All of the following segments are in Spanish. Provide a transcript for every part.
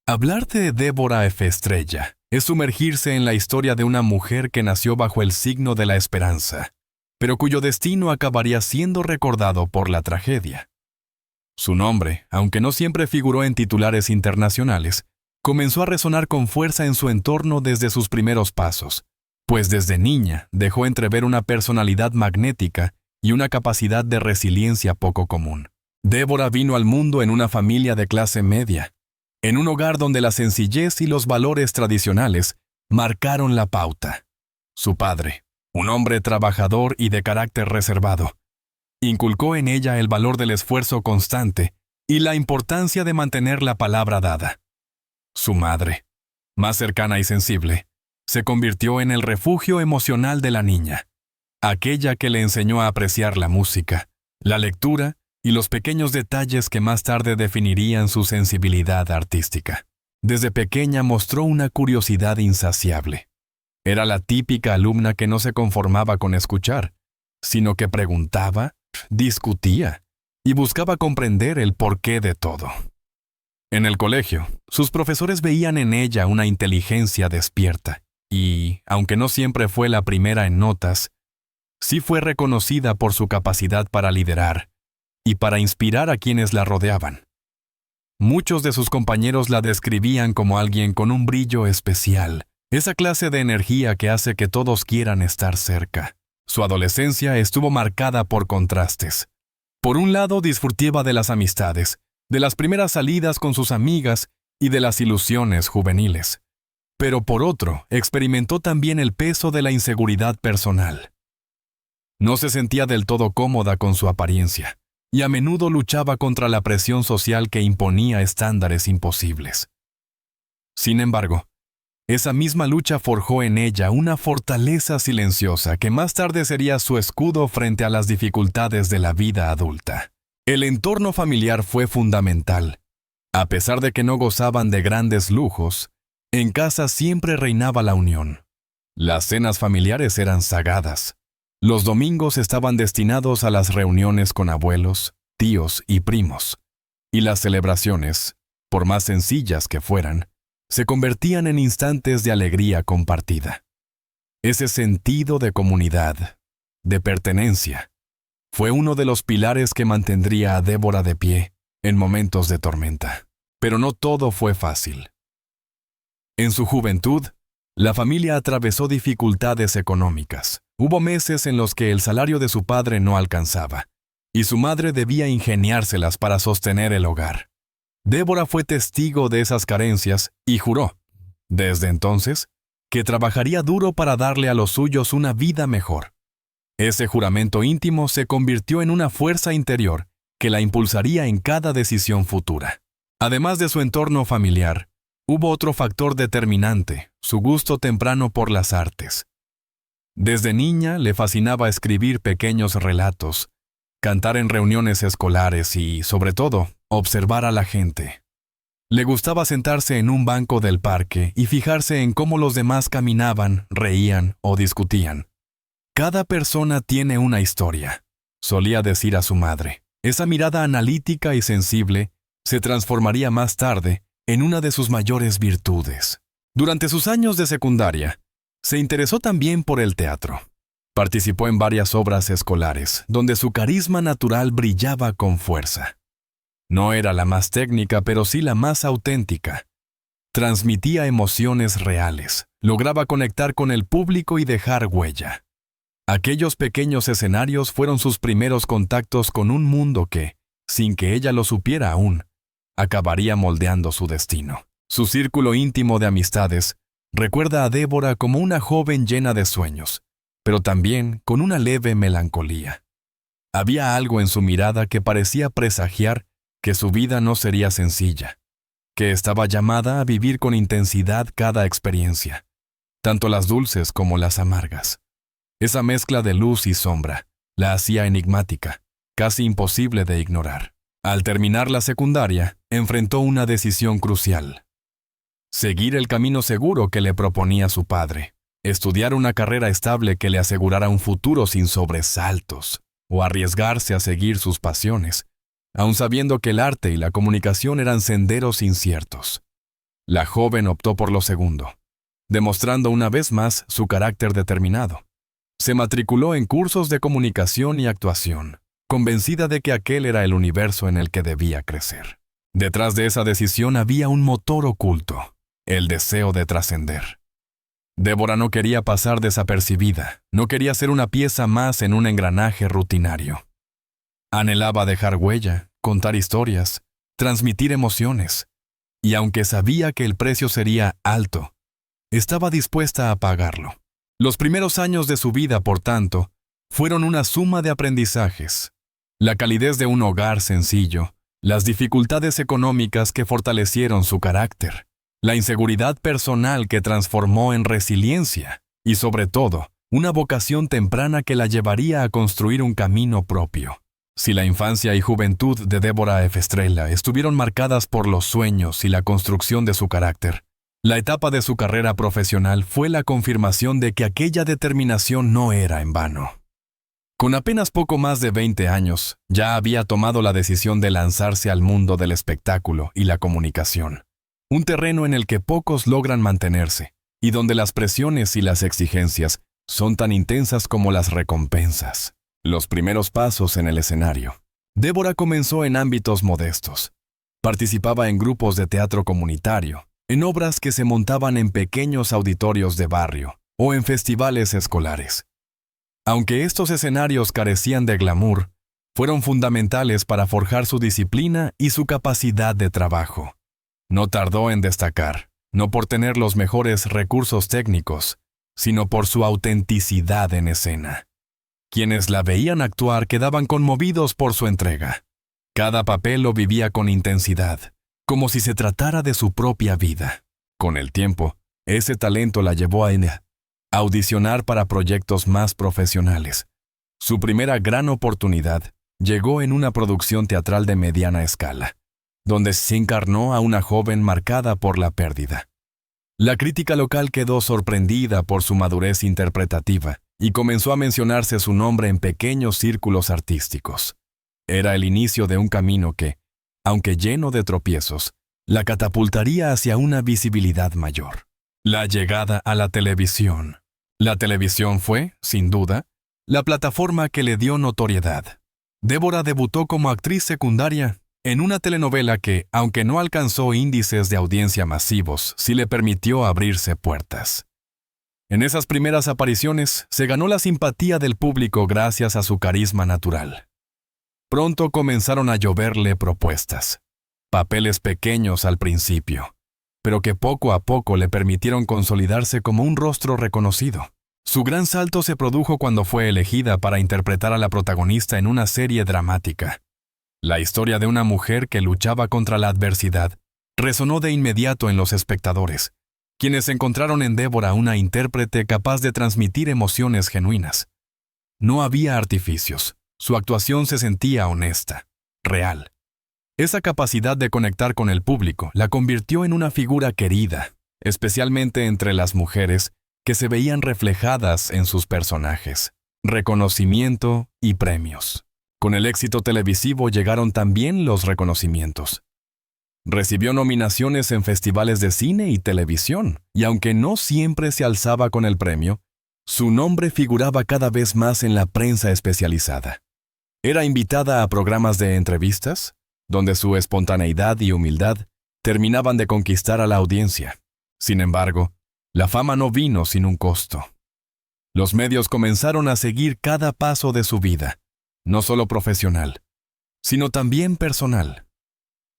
Hablar de Débora F. Estrella es sumergirse en la historia de una mujer que nació bajo el signo de la esperanza, pero cuyo destino acabaría siendo recordado por la tragedia. Su nombre, aunque no siempre figuró en titulares internacionales, comenzó a resonar con fuerza en su entorno desde sus primeros pasos, pues desde niña dejó entrever una personalidad magnética y una capacidad de resiliencia poco común. Débora vino al mundo en una familia de clase media, en un hogar donde la sencillez y los valores tradicionales marcaron la pauta. Su padre, un hombre trabajador y de carácter reservado, inculcó en ella el valor del esfuerzo constante y la importancia de mantener la palabra dada. Su madre, más cercana y sensible, se convirtió en el refugio emocional de la niña, aquella que le enseñó a apreciar la música, la lectura y los pequeños detalles que más tarde definirían su sensibilidad artística. Desde pequeña mostró una curiosidad insaciable. Era la típica alumna que no se conformaba con escuchar, sino que preguntaba, discutía y buscaba comprender el porqué de todo. En el colegio, sus profesores veían en ella una inteligencia despierta y, aunque no siempre fue la primera en notas, sí fue reconocida por su capacidad para liderar y para inspirar a quienes la rodeaban. Muchos de sus compañeros la describían como alguien con un brillo especial, esa clase de energía que hace que todos quieran estar cerca. Su adolescencia estuvo marcada por contrastes. Por un lado, disfrutaba de las amistades, de las primeras salidas con sus amigas y de las ilusiones juveniles. Pero por otro, experimentó también el peso de la inseguridad personal. No se sentía del todo cómoda con su apariencia, y a menudo luchaba contra la presión social que imponía estándares imposibles. Sin embargo, esa misma lucha forjó en ella una fortaleza silenciosa que más tarde sería su escudo frente a las dificultades de la vida adulta. El entorno familiar fue fundamental. A pesar de que no gozaban de grandes lujos, en casa siempre reinaba la unión. Las cenas familiares eran sagradas. Los domingos estaban destinados a las reuniones con abuelos, tíos y primos, y las celebraciones, por más sencillas que fueran, se convertían en instantes de alegría compartida. Ese sentido de comunidad, de pertenencia, fue uno de los pilares que mantendría a Débora de pie en momentos de tormenta. Pero no todo fue fácil. En su juventud, la familia atravesó dificultades económicas. Hubo meses en los que el salario de su padre no alcanzaba, y su madre debía ingeniárselas para sostener el hogar. Débora fue testigo de esas carencias y juró, desde entonces, que trabajaría duro para darle a los suyos una vida mejor. Ese juramento íntimo se convirtió en una fuerza interior que la impulsaría en cada decisión futura. Además de su entorno familiar, hubo otro factor determinante, su gusto temprano por las artes. Desde niña le fascinaba escribir pequeños relatos, cantar en reuniones escolares y, sobre todo, observar a la gente. Le gustaba sentarse en un banco del parque y fijarse en cómo los demás caminaban, reían o discutían. Cada persona tiene una historia, solía decir a su madre. Esa mirada analítica y sensible se transformaría más tarde en una de sus mayores virtudes. Durante sus años de secundaria, se interesó también por el teatro. Participó en varias obras escolares, donde su carisma natural brillaba con fuerza. No era la más técnica, pero sí la más auténtica. Transmitía emociones reales, lograba conectar con el público y dejar huella. Aquellos pequeños escenarios fueron sus primeros contactos con un mundo que, sin que ella lo supiera aún, acabaría moldeando su destino. Su círculo íntimo de amistades recuerda a Débora como una joven llena de sueños, pero también con una leve melancolía. Había algo en su mirada que parecía presagiar que su vida no sería sencilla, que estaba llamada a vivir con intensidad cada experiencia, tanto las dulces como las amargas. Esa mezcla de luz y sombra la hacía enigmática, casi imposible de ignorar. Al terminar la secundaria, enfrentó una decisión crucial. Seguir el camino seguro que le proponía su padre, estudiar una carrera estable que le asegurara un futuro sin sobresaltos, o arriesgarse a seguir sus pasiones, aun sabiendo que el arte y la comunicación eran senderos inciertos. La joven optó por lo segundo, demostrando una vez más su carácter determinado. Se matriculó en cursos de comunicación y actuación, convencida de que aquel era el universo en el que debía crecer. Detrás de esa decisión había un motor oculto, el deseo de trascender. Débora no quería pasar desapercibida, no quería ser una pieza más en un engranaje rutinario. Anhelaba dejar huella, contar historias, transmitir emociones, y aunque sabía que el precio sería alto, estaba dispuesta a pagarlo. Los primeros años de su vida, por tanto, fueron una suma de aprendizajes. La calidez de un hogar sencillo, las dificultades económicas que fortalecieron su carácter, la inseguridad personal que transformó en resiliencia y, sobre todo, una vocación temprana que la llevaría a construir un camino propio. Si la infancia y juventud de Débora F. Estrella estuvieron marcadas por los sueños y la construcción de su carácter, la etapa de su carrera profesional fue la confirmación de que aquella determinación no era en vano. Con apenas poco más de 20 años, ya había tomado la decisión de lanzarse al mundo del espectáculo y la comunicación, un terreno en el que pocos logran mantenerse y donde las presiones y las exigencias son tan intensas como las recompensas. Los primeros pasos en el escenario. Débora comenzó en ámbitos modestos. Participaba en grupos de teatro comunitario, en obras que se montaban en pequeños auditorios de barrio o en festivales escolares. Aunque estos escenarios carecían de glamour, fueron fundamentales para forjar su disciplina y su capacidad de trabajo. No tardó en destacar, no por tener los mejores recursos técnicos, sino por su autenticidad en escena. Quienes la veían actuar quedaban conmovidos por su entrega. Cada papel lo vivía con intensidad, como si se tratara de su propia vida. Con el tiempo, ese talento la llevó a audicionar para proyectos más profesionales. Su primera gran oportunidad llegó en una producción teatral de mediana escala, donde se encarnó a una joven marcada por la pérdida. La crítica local quedó sorprendida por su madurez interpretativa y comenzó a mencionarse su nombre en pequeños círculos artísticos. Era el inicio de un camino que, aunque lleno de tropiezos, la catapultaría hacia una visibilidad mayor. La llegada a la televisión. La televisión fue, sin duda, la plataforma que le dio notoriedad. Débora debutó como actriz secundaria en una telenovela que, aunque no alcanzó índices de audiencia masivos, sí le permitió abrirse puertas. En esas primeras apariciones, se ganó la simpatía del público gracias a su carisma natural. Pronto comenzaron a lloverle propuestas, papeles pequeños al principio, pero que poco a poco le permitieron consolidarse como un rostro reconocido. Su gran salto se produjo cuando fue elegida para interpretar a la protagonista en una serie dramática. La historia de una mujer que luchaba contra la adversidad resonó de inmediato en los espectadores, quienes encontraron en Débora una intérprete capaz de transmitir emociones genuinas. No había artificios, su actuación se sentía honesta, real. Esa capacidad de conectar con el público la convirtió en una figura querida, especialmente entre las mujeres que se veían reflejadas en sus personajes. Reconocimiento y premios. Con el éxito televisivo llegaron también los reconocimientos. Recibió nominaciones en festivales de cine y televisión, y aunque no siempre se alzaba con el premio, su nombre figuraba cada vez más en la prensa especializada. Era invitada a programas de entrevistas, donde su espontaneidad y humildad terminaban de conquistar a la audiencia. Sin embargo, la fama no vino sin un costo. Los medios comenzaron a seguir cada paso de su vida, no solo profesional, sino también personal.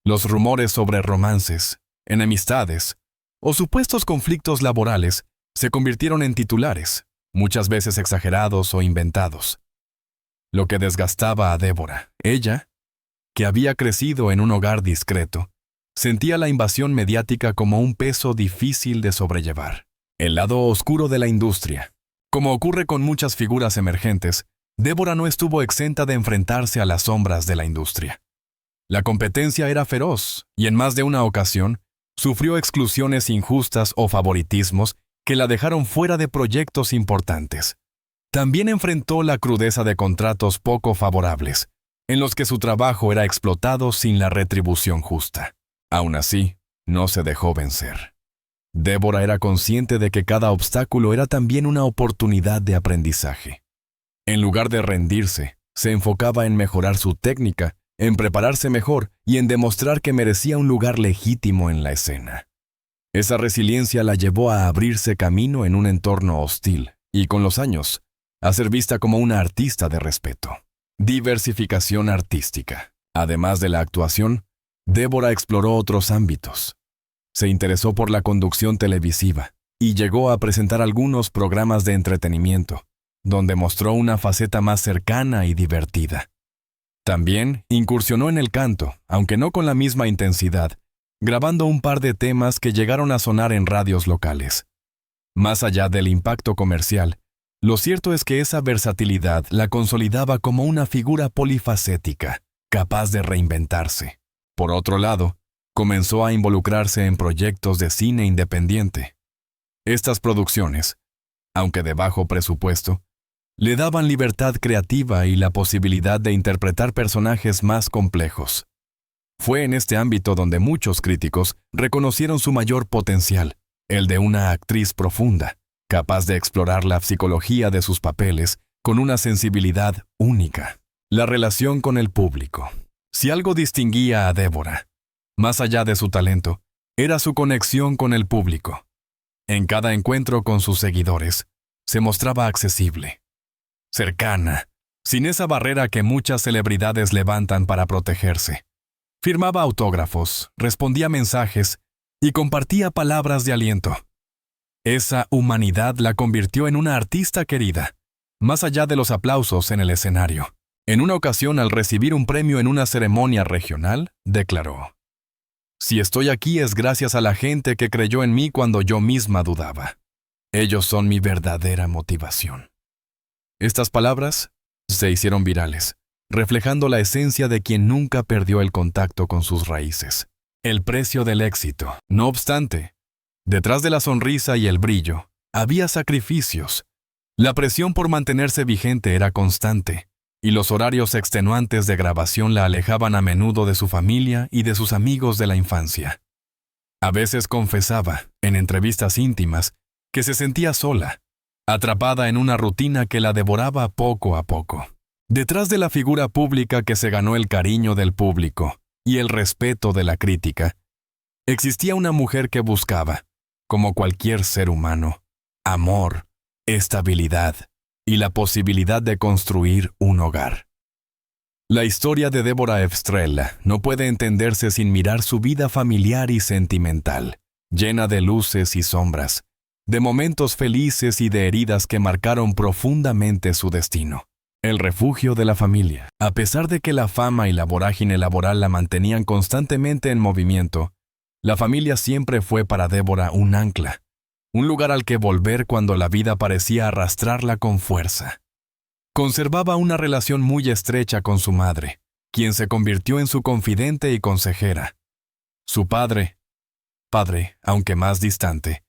Los rumores sobre romances, enemistades o supuestos conflictos laborales se convirtieron en titulares, muchas veces exagerados o inventados. Lo que desgastaba a Débora, ella, que había crecido en un hogar discreto, sentía la invasión mediática como un peso difícil de sobrellevar. El lado oscuro de la industria. Como ocurre con muchas figuras emergentes, Débora no estuvo exenta de enfrentarse a las sombras de la industria. La competencia era feroz y en más de una ocasión sufrió exclusiones injustas o favoritismos que la dejaron fuera de proyectos importantes. También enfrentó la crudeza de contratos poco favorables, en los que su trabajo era explotado sin la retribución justa. Aún así, no se dejó vencer. Débora era consciente de que cada obstáculo era también una oportunidad de aprendizaje. En lugar de rendirse, se enfocaba en mejorar su técnica, en prepararse mejor y en demostrar que merecía un lugar legítimo en la escena. Esa resiliencia la llevó a abrirse camino en un entorno hostil y, con los años, a ser vista como una artista de respeto. Diversificación artística. Además de la actuación, Débora exploró otros ámbitos. Se interesó por la conducción televisiva y llegó a presentar algunos programas de entretenimiento, donde mostró una faceta más cercana y divertida. También incursionó en el canto, aunque no con la misma intensidad, grabando un par de temas que llegaron a sonar en radios locales. Más allá del impacto comercial, lo cierto es que esa versatilidad la consolidaba como una figura polifacética, capaz de reinventarse. Por otro lado, comenzó a involucrarse en proyectos de cine independiente. Estas producciones, aunque de bajo presupuesto, le daban libertad creativa y la posibilidad de interpretar personajes más complejos. Fue en este ámbito donde muchos críticos reconocieron su mayor potencial, el de una actriz profunda, capaz de explorar la psicología de sus papeles con una sensibilidad única. La relación con el público. Si algo distinguía a Débora, más allá de su talento, era su conexión con el público. En cada encuentro con sus seguidores, se mostraba accesible, cercana, sin esa barrera que muchas celebridades levantan para protegerse. Firmaba autógrafos, respondía mensajes y compartía palabras de aliento. Esa humanidad la convirtió en una artista querida, más allá de los aplausos en el escenario. En una ocasión, al recibir un premio en una ceremonia regional, declaró: «Si estoy aquí es gracias a la gente que creyó en mí cuando yo misma dudaba. Ellos son mi verdadera motivación». Estas palabras se hicieron virales, reflejando la esencia de quien nunca perdió el contacto con sus raíces. El precio del éxito. No obstante, detrás de la sonrisa y el brillo, había sacrificios. La presión por mantenerse vigente era constante, y los horarios extenuantes de grabación la alejaban a menudo de su familia y de sus amigos de la infancia. A veces confesaba, en entrevistas íntimas, que se sentía sola, atrapada en una rutina que la devoraba poco a poco. Detrás de la figura pública que se ganó el cariño del público y el respeto de la crítica, existía una mujer que buscaba, como cualquier ser humano, amor, estabilidad y la posibilidad de construir un hogar. La historia de Débora Estrella no puede entenderse sin mirar su vida familiar y sentimental, llena de luces y sombras, de momentos felices y de heridas que marcaron profundamente su destino. El refugio de la familia. A pesar de que la fama y la vorágine laboral la mantenían constantemente en movimiento, la familia siempre fue para Débora un ancla, un lugar al que volver cuando la vida parecía arrastrarla con fuerza. Conservaba una relación muy estrecha con su madre, quien se convirtió en su confidente y consejera. Su padre, aunque más distante,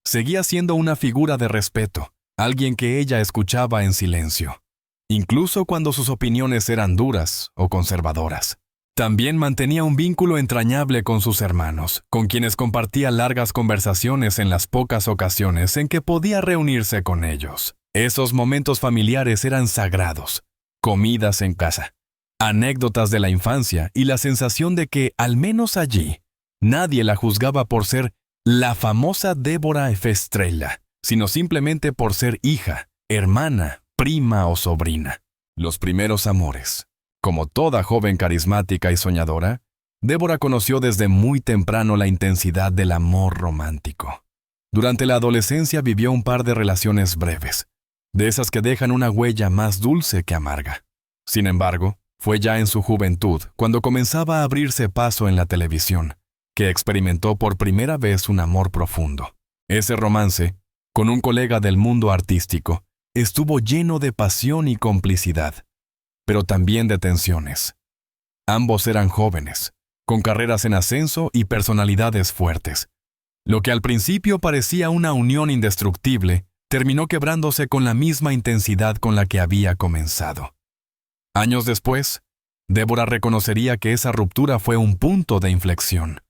seguía siendo una figura de respeto, alguien que ella escuchaba en silencio, incluso cuando sus opiniones eran duras o conservadoras. También mantenía un vínculo entrañable con sus hermanos, con quienes compartía largas conversaciones en las pocas ocasiones en que podía reunirse con ellos. Esos momentos familiares eran sagrados, comidas en casa, anécdotas de la infancia y la sensación de que, al menos allí, nadie la juzgaba por ser la famosa Débora Estrella, sino simplemente por ser hija, hermana, prima o sobrina. Los primeros amores. Como toda joven carismática y soñadora, Débora conoció desde muy temprano la intensidad del amor romántico. Durante la adolescencia vivió un par de relaciones breves, de esas que dejan una huella más dulce que amarga. Sin embargo, fue ya en su juventud, cuando comenzaba a abrirse paso en la televisión, que experimentó por primera vez un amor profundo. Ese romance, con un colega del mundo artístico, estuvo lleno de pasión y complicidad, pero también de tensiones. Ambos eran jóvenes, con carreras en ascenso y personalidades fuertes. Lo que al principio parecía una unión indestructible, terminó quebrándose con la misma intensidad con la que había comenzado. Años después, Débora reconocería que esa ruptura fue un punto de inflexión.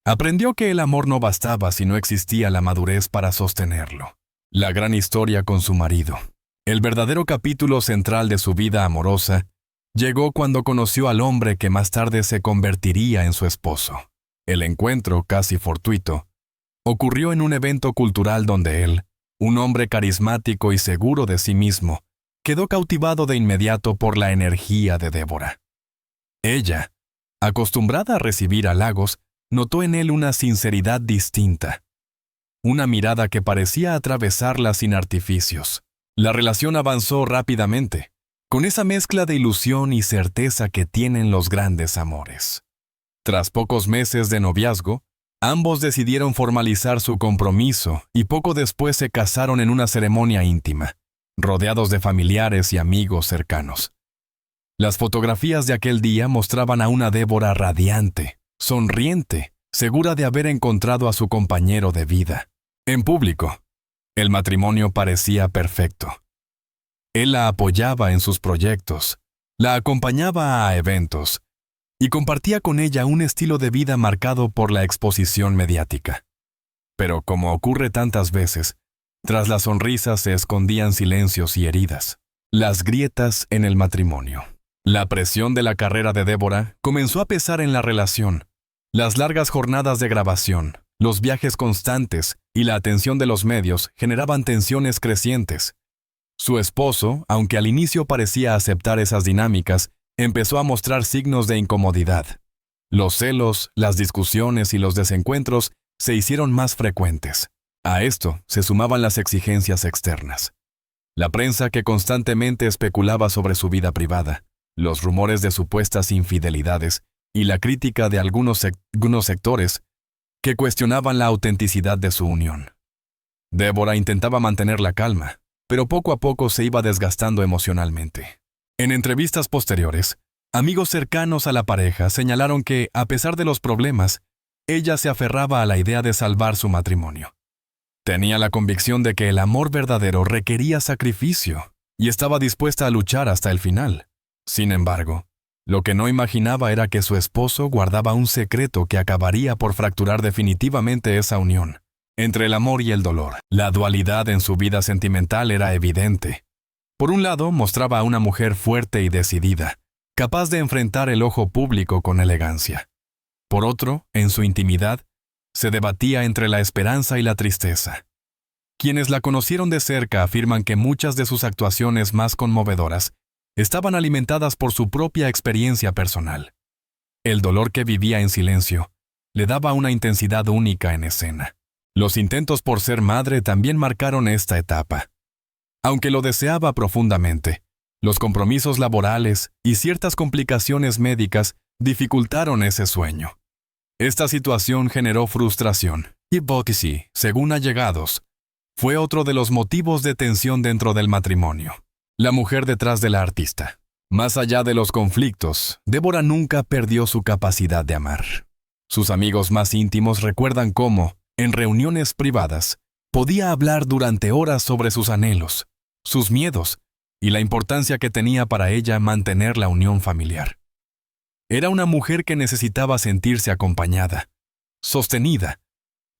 Aprendió que el amor no bastaba si no existía la madurez para sostenerlo. La gran historia con su marido. El verdadero capítulo central de su vida amorosa llegó cuando conoció al hombre que más tarde se convertiría en su esposo. El encuentro, casi fortuito, ocurrió en un evento cultural donde él, un hombre carismático y seguro de sí mismo, quedó cautivado de inmediato por la energía de Débora. Ella, acostumbrada a recibir halagos, notó en él una sinceridad distinta, una mirada que parecía atravesarla sin artificios. La relación avanzó rápidamente, con esa mezcla de ilusión y certeza que tienen los grandes amores. Tras pocos meses de noviazgo, ambos decidieron formalizar su compromiso y poco después se casaron en una ceremonia íntima, rodeados de familiares y amigos cercanos. Las fotografías de aquel día mostraban a una Débora radiante, sonriente, segura de haber encontrado a su compañero de vida. En público, el matrimonio parecía perfecto. Él la apoyaba en sus proyectos, la acompañaba a eventos y compartía con ella un estilo de vida marcado por la exposición mediática. Pero como ocurre tantas veces, tras las sonrisas se escondían silencios y heridas, las grietas en el matrimonio. La presión de la carrera de Débora comenzó a pesar en la relación. Las largas jornadas de grabación, los viajes constantes y la atención de los medios generaban tensiones crecientes. Su esposo, aunque al inicio parecía aceptar esas dinámicas, empezó a mostrar signos de incomodidad. Los celos, las discusiones y los desencuentros se hicieron más frecuentes. A esto se sumaban las exigencias externas. La prensa que constantemente especulaba sobre su vida privada, los rumores de supuestas infidelidades y la crítica de algunos sectores que cuestionaban la autenticidad de su unión. Débora intentaba mantener la calma, pero poco a poco se iba desgastando emocionalmente. En entrevistas posteriores, amigos cercanos a la pareja señalaron que, a pesar de los problemas, ella se aferraba a la idea de salvar su matrimonio. Tenía la convicción de que el amor verdadero requería sacrificio y estaba dispuesta a luchar hasta el final. Sin embargo, lo que no imaginaba era que su esposo guardaba un secreto que acabaría por fracturar definitivamente esa unión. Entre el amor y el dolor, la dualidad en su vida sentimental era evidente. Por un lado, mostraba a una mujer fuerte y decidida, capaz de enfrentar el ojo público con elegancia. Por otro, en su intimidad, se debatía entre la esperanza y la tristeza. Quienes la conocieron de cerca afirman que muchas de sus actuaciones más conmovedoras estaban alimentadas por su propia experiencia personal. El dolor que vivía en silencio le daba una intensidad única en escena. Los intentos por ser madre también marcaron esta etapa. Aunque lo deseaba profundamente, los compromisos laborales y ciertas complicaciones médicas dificultaron ese sueño. Esta situación generó frustración y hipócrisis, según allegados. Fue otro de los motivos de tensión dentro del matrimonio. La mujer detrás de la artista. Más allá de los conflictos, Débora nunca perdió su capacidad de amar. Sus amigos más íntimos recuerdan cómo, en reuniones privadas, podía hablar durante horas sobre sus anhelos, sus miedos y la importancia que tenía para ella mantener la unión familiar. Era una mujer que necesitaba sentirse acompañada, sostenida,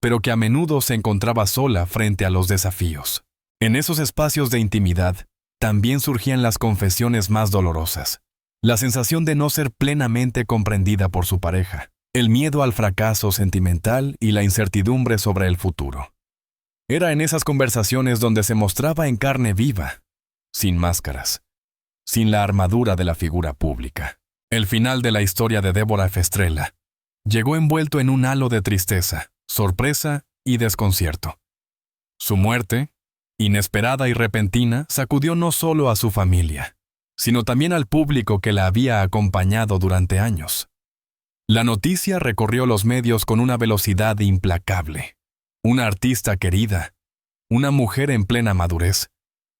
pero que a menudo se encontraba sola frente a los desafíos. En esos espacios de intimidad, también surgían las confesiones más dolorosas, la sensación de no ser plenamente comprendida por su pareja, el miedo al fracaso sentimental y la incertidumbre sobre el futuro. Era en esas conversaciones donde se mostraba en carne viva, sin máscaras, sin la armadura de la figura pública. El final de la historia de Débora Festrella llegó envuelto en un halo de tristeza, sorpresa y desconcierto. Su muerte, inesperada y repentina, sacudió no solo a su familia, sino también al público que la había acompañado durante años. La noticia recorrió los medios con una velocidad implacable. Una artista querida, una mujer en plena madurez,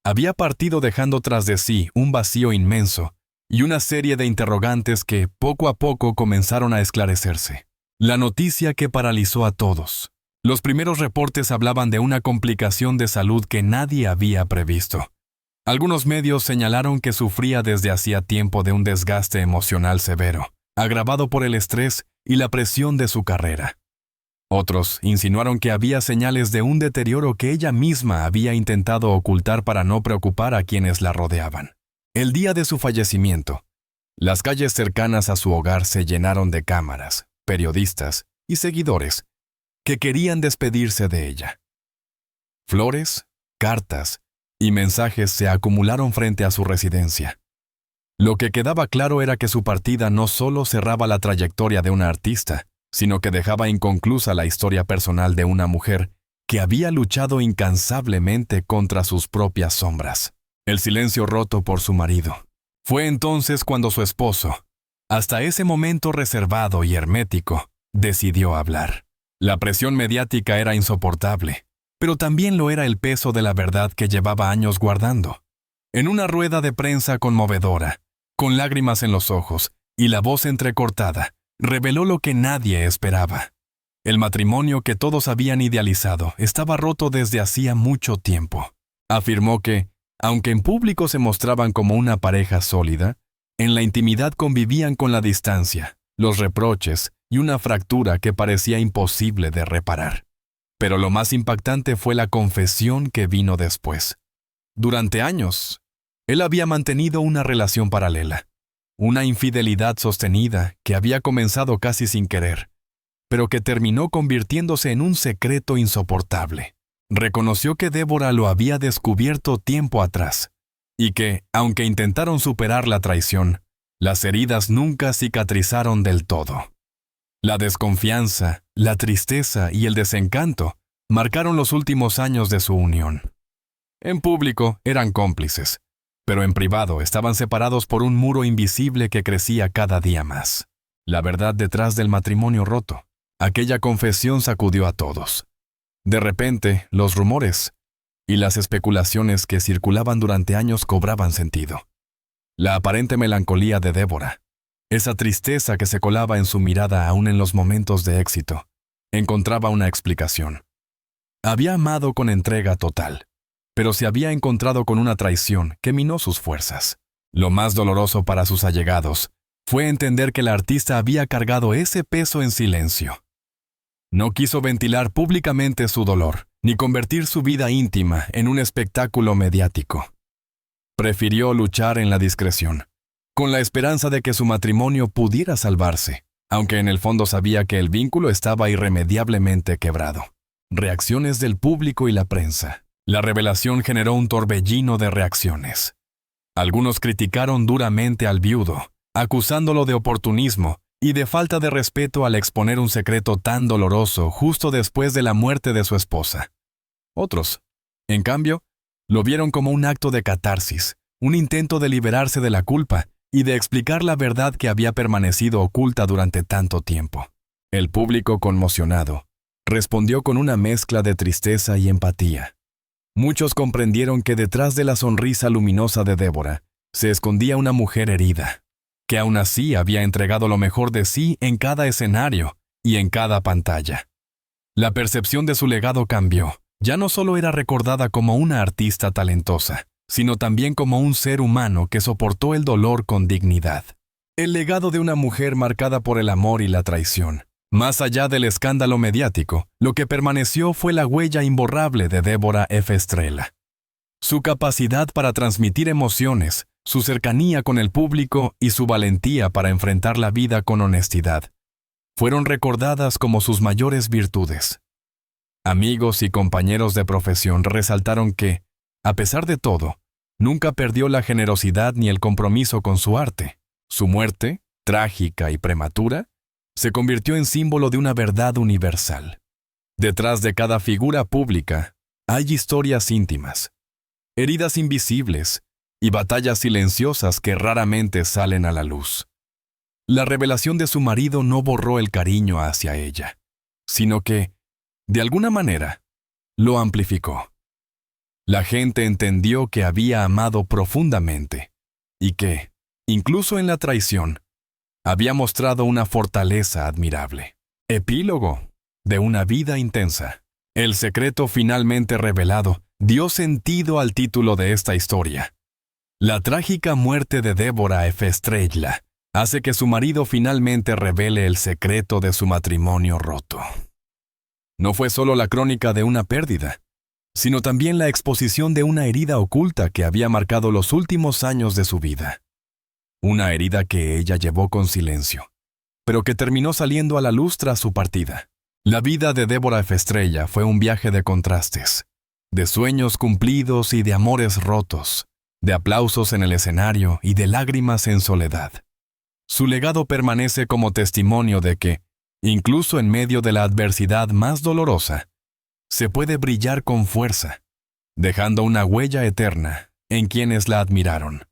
había partido dejando tras de sí un vacío inmenso y una serie de interrogantes que poco a poco comenzaron a esclarecerse. La noticia que paralizó a todos. Los primeros reportes hablaban de una complicación de salud que nadie había previsto. Algunos medios señalaron que sufría desde hacía tiempo de un desgaste emocional severo, agravado por el estrés y la presión de su carrera. Otros insinuaron que había señales de un deterioro que ella misma había intentado ocultar para no preocupar a quienes la rodeaban. El día de su fallecimiento, las calles cercanas a su hogar se llenaron de cámaras, periodistas y seguidores que querían despedirse de ella. Flores, cartas y mensajes se acumularon frente a su residencia. Lo que quedaba claro era que su partida no solo cerraba la trayectoria de una artista, sino que dejaba inconclusa la historia personal de una mujer que había luchado incansablemente contra sus propias sombras. El silencio roto por su marido. Fue entonces cuando su esposo, hasta ese momento reservado y hermético, decidió hablar. La presión mediática era insoportable, pero también lo era el peso de la verdad que llevaba años guardando. En una rueda de prensa conmovedora, con lágrimas en los ojos y la voz entrecortada, reveló lo que nadie esperaba. El matrimonio que todos habían idealizado estaba roto desde hacía mucho tiempo. Afirmó que, aunque en público se mostraban como una pareja sólida, en la intimidad convivían con la distancia, los reproches y una fractura que parecía imposible de reparar. Pero lo más impactante fue la confesión que vino después. Durante años, él había mantenido una relación paralela, una infidelidad sostenida que había comenzado casi sin querer, pero que terminó convirtiéndose en un secreto insoportable. Reconoció que Débora lo había descubierto tiempo atrás, y que, aunque intentaron superar la traición, las heridas nunca cicatrizaron del todo. La desconfianza, la tristeza y el desencanto marcaron los últimos años de su unión. En público eran cómplices, pero en privado estaban separados por un muro invisible que crecía cada día más. La verdad detrás del matrimonio roto. Aquella confesión sacudió a todos. De repente, los rumores y las especulaciones que circulaban durante años cobraban sentido. La aparente melancolía de Débora, esa tristeza que se colaba en su mirada aún en los momentos de éxito, encontraba una explicación. Había amado con entrega total, pero se había encontrado con una traición que minó sus fuerzas. Lo más doloroso para sus allegados fue entender que la artista había cargado ese peso en silencio. No quiso ventilar públicamente su dolor, ni convertir su vida íntima en un espectáculo mediático. Prefirió luchar en la discreción, con la esperanza de que su matrimonio pudiera salvarse, aunque en el fondo sabía que el vínculo estaba irremediablemente quebrado. Reacciones del público y la prensa. La revelación generó un torbellino de reacciones. Algunos criticaron duramente al viudo, acusándolo de oportunismo y de falta de respeto al exponer un secreto tan doloroso justo después de la muerte de su esposa. Otros, en cambio, lo vieron como un acto de catarsis, un intento de liberarse de la culpa y de explicar la verdad que había permanecido oculta durante tanto tiempo. El público, conmocionado, respondió con una mezcla de tristeza y empatía. Muchos comprendieron que detrás de la sonrisa luminosa de Débora se escondía una mujer herida, que aún así había entregado lo mejor de sí en cada escenario y en cada pantalla. La percepción de su legado cambió. Ya no solo era recordada como una artista talentosa, sino también como un ser humano que soportó el dolor con dignidad. El legado de una mujer marcada por el amor y la traición. Más allá del escándalo mediático, lo que permaneció fue la huella imborrable de Débora F. Estrella. Su capacidad para transmitir emociones, su cercanía con el público y su valentía para enfrentar la vida con honestidad fueron recordadas como sus mayores virtudes. Amigos y compañeros de profesión resaltaron que, a pesar de todo, nunca perdió la generosidad ni el compromiso con su arte. Su muerte, trágica y prematura, se convirtió en símbolo de una verdad universal. Detrás de cada figura pública hay historias íntimas, heridas invisibles y batallas silenciosas que raramente salen a la luz. La revelación de su marido no borró el cariño hacia ella, sino que, de alguna manera, lo amplificó. La gente entendió que había amado profundamente y que, incluso en la traición, había mostrado una fortaleza admirable. Epílogo de una vida intensa. El secreto finalmente revelado dio sentido al título de esta historia. La trágica muerte de Débora F. Estrella hace que su marido finalmente revele el secreto de su matrimonio roto. No fue solo la crónica de una pérdida, sino también la exposición de una herida oculta que había marcado los últimos años de su vida. Una herida que ella llevó con silencio, pero que terminó saliendo a la luz tras su partida. La vida de Deborah F. Estrella fue un viaje de contrastes, de sueños cumplidos y de amores rotos, de aplausos en el escenario y de lágrimas en soledad. Su legado permanece como testimonio de que, incluso en medio de la adversidad más dolorosa, se puede brillar con fuerza, dejando una huella eterna en quienes la admiraron.